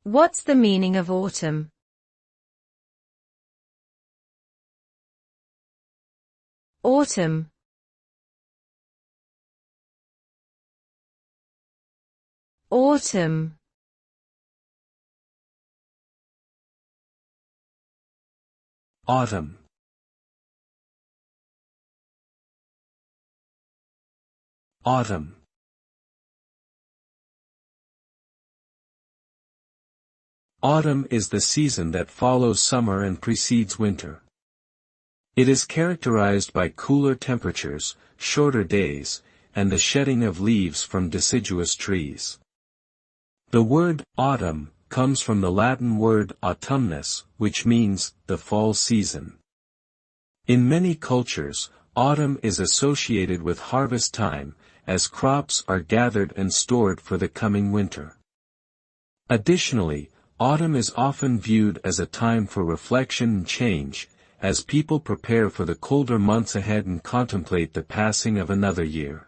What's the meaning of autumn? Autumn. Autumn. Autumn. Autumn. Autumn is the season that follows summer and precedes winter. It is characterized by cooler temperatures, shorter days, and the shedding of leaves from deciduous trees. The word autumn comes from the Latin word autumnus, which means the fall season. In many cultures, autumn is associated with harvest time, as crops are gathered and stored for the coming winter. Additionally, autumn is often viewed as a time for reflection and change, as people prepare for the colder months ahead and contemplate the passing of another year.